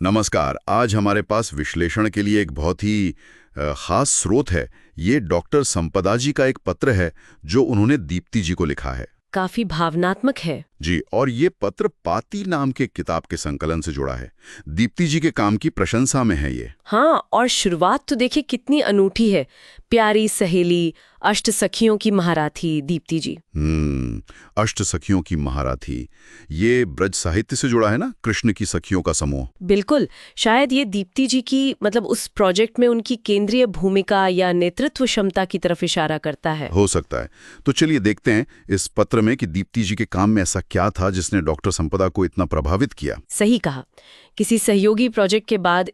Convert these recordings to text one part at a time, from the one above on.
नमस्कार। आज हमारे पास विश्लेषण के लिए एक बहुत ही खास स्रोत है। ये डॉक्टर संपदा जी का एक पत्र है जो उन्होंने दीप्ति जी को लिखा है। काफी भावनात्मक है। जी, और ये पत्र पाती नाम के किताब के संकलन से जुड़ा है। दीप्ति जी के काम की प्रशंसा में है ये। हाँ, और शुरुआत तो देखिए कितनी अनूठी है। प्यारी सहेली, अष्ट सखियों की महारथी दीप्ति जी। अष्ट सखियों की महारथी, ये ब्रज साहित्य से जुड़ा है ना, कृष्ण की सखियों का समूह। बिल्कुल, शायद ये दीप्ति जी की उस प्रोजेक्ट में उनकी केंद्रीय भूमिका या नेतृत्व क्षमता की तरफ इशारा करता है। हो सकता है। तो चलिए देखते हैं इस पत्र में कि दीप्ति जी के काम में ऐसा क्या था जिसने डॉक्टर संपदा को इतना प्रभावित किया। सही कहा। किसी सहयोगी प्रोजेक्ट के बाद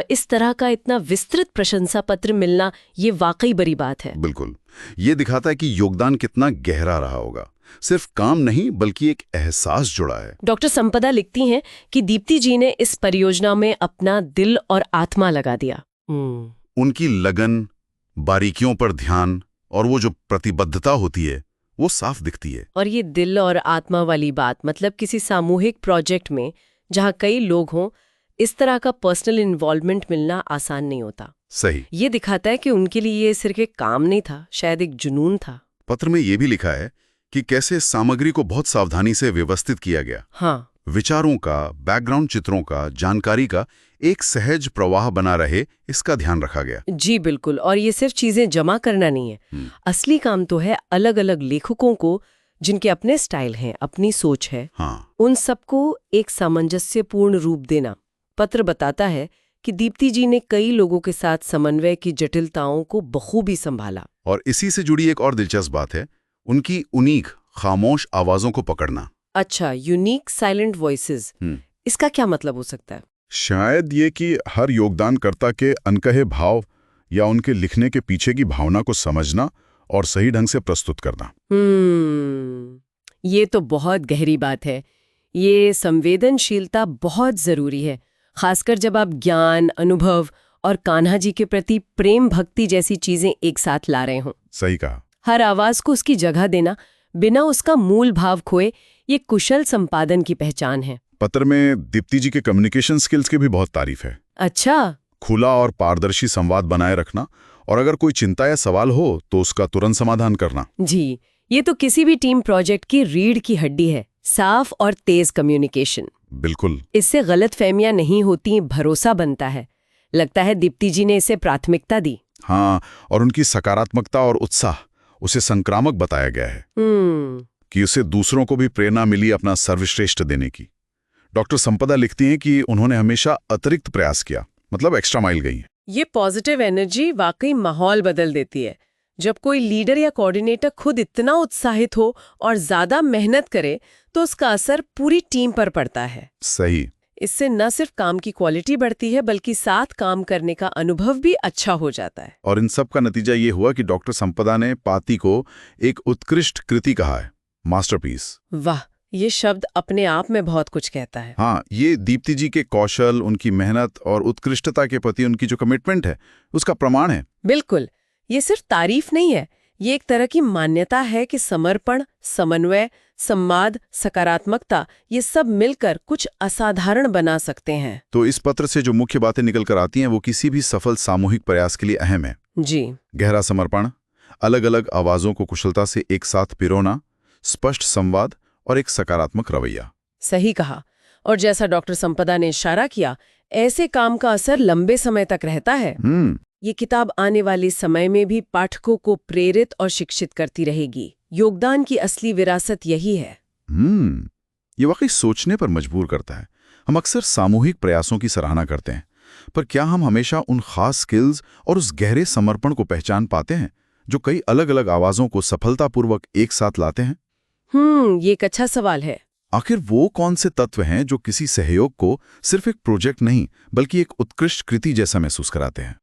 इस तरह का इतना विस्तृत प्रशंसा पत्र मिलना ये वाकई बड़ी बात है। बिल्कुल, ये दिखाता है कि योगदान कितना गहरा रहा होगा। सिर्फ काम नहीं बल्कि एक एहसास जुड़ा है। डॉक्टर संपदा लिखती हैं कि दीप्ति जी ने इस परियोजना में अपना दिल और आत्मा लगा दिया। उनकी लगन, बारीकियों पर ध्यान और वो जो प्रतिबद्धता होती है वो साफ दिखती है। और ये दिल और आत्मा वाली बात किसी सामूहिक प्रोजेक्ट में जहाँ कई लोग हों, इस तरह का पर्सनल इन्वॉल्वमेंट मिलना आसान नहीं होता। सही। ये दिखाता है कि उनके लिए ये सिर्फ एक काम नहीं था, शायद एक जुनून था। पत्र में ये भी लिखा है कि कैसे सामग्री को बहुत सावधानी से व्यवस्थित किया गया। हाँ, विचारों का, बैकग्राउंड चित्रों का, जानकारी का एक सहज प्रवाह बना रहे, इसका ध्यान रखा गया। जी बिल्कुल। और ये सिर्फ चीजें जमा करना नहीं है, असली काम तो है अलग अलग लेखकों को, जिनके अपने स्टाइल हैं, अपनी सोच है, हाँ, उन सबको एक सामंजस्यपूर्ण रूप देना। पत्र बताता है कि दीप्ति जी ने कई लोगों के साथ समन्वय की जटिलताओं को बखूबी संभाला। और इसी से जुड़ी एक और दिलचस्प बात है उनकी उनीक खामोश आवाजों को पकड़ना। अच्छा, यूनिक साइलेंट वॉइसेस, इसका क्या मतलब हो सकता है? शायद ये कि हर योगदानकर्ता के अनकहे भाव या उनके लिखने के पीछे की भावना को समझना और सही ढंग से प्रस्तुत करना। ये तो बहुत गहरी बात है। ये संवेदनशीलता बहुत जरूरी है, खासकर जब आप ज्ञान, अनुभव और कान्हा जी के प्रति प्रेम भक्ति जैसी चीजें एक साथ ला रहे हों। सही कहा। हर आवाज को उसकी जगह देना, बिना उसका मूल भाव खोए, ये कुशल संपादन की पहचान है। पत्र में दीप्ति जी के कम्युनिकेशन स्किल्स की भी बहुत तारीफ है। अच्छा। खुला और पारदर्शी संवाद बनाए रखना और अगर कोई चिंता या सवाल हो तो उसका तुरंत समाधान करना। जी, ये तो किसी भी टीम प्रोजेक्ट की रीढ़ की हड्डी है, साफ और तेज कम्युनिकेशन। बिल्कुल। इससे गलतफहमियां नहीं होती, भरोसा बनता है। लगता है दीप्ति जी ने इसे प्राथमिकता दी। हाँ, और उनकी सकारात्मकता और उत्साह उसे संक्रामक बताया गया है कि उसे दूसरों को भी प्रेरणा मिली अपना सर्वश्रेष्ठ देने की। डॉक्टर संपदा लिखती हैं कि उन्होंने हमेशा अतिरिक्त प्रयास किया, मतलब एक्स्ट्रा माइल गई। ये पॉजिटिव एनर्जी वाकई माहौल बदल देती है। जब कोई लीडर या कोऑर्डिनेटर खुद इतना उत्साहित हो और ज्यादा मेहनत करे तो उसका असर पूरी टीम पर पड़ता है। सही। इससे न सिर्फ काम की क्वालिटी बढ़ती है बल्कि साथ काम करने का अनुभव भी अच्छा हो जाता है। और इन सब का नतीजा ये हुआ कि डॉक्टर संपदा ने पाती को एक उत्कृष्ट कृति कहा है, मास्टरपीस। वाह, ये शब्द अपने आप में बहुत कुछ कहता है। हाँ, ये दीप्ति जी के कौशल, उनकी मेहनत और उत्कृष्टता के प्रति उनकी जो कमिटमेंट है उसका प्रमाण है। बिल्कुल, ये सिर्फ तारीफ नहीं है, ये एक तरह की मान्यता है कि समर्पण, समन्वय, संवाद, सकारात्मकता, ये सब मिलकर कुछ असाधारण बना सकते हैं। तो इस पत्र से जो मुख्य बातें निकल कर आती हैं वो किसी भी सफल सामूहिक प्रयास के लिए अहम है। जी। गहरा समर्पण, अलग अलग आवाजों को कुशलता से एक साथ पिरोना, स्पष्ट संवाद और एक सकारात्मक रवैया। सही कहा। और जैसा डॉक्टर संपदा ने इशारा किया, ऐसे काम का असर लंबे समय तक रहता है। ये किताब आने वाले समय में भी पाठकों को प्रेरित और शिक्षित करती रहेगी। योगदान की असली विरासत यही है। ये वाकई सोचने पर मजबूर करता है। हम अक्सर सामूहिक प्रयासों की सराहना करते हैं, पर क्या हम हमेशा उन खास स्किल्स और उस गहरे समर्पण को पहचान पाते हैं जो कई अलग अलग आवाजों को सफलतापूर्वक एक साथ लाते हैं? ये एक अच्छा सवाल है। आखिर वो कौन से तत्व हैं जो किसी सहयोग को सिर्फ एक प्रोजेक्ट नहीं बल्कि एक उत्कृष्ट कृति जैसा महसूस कराते हैं?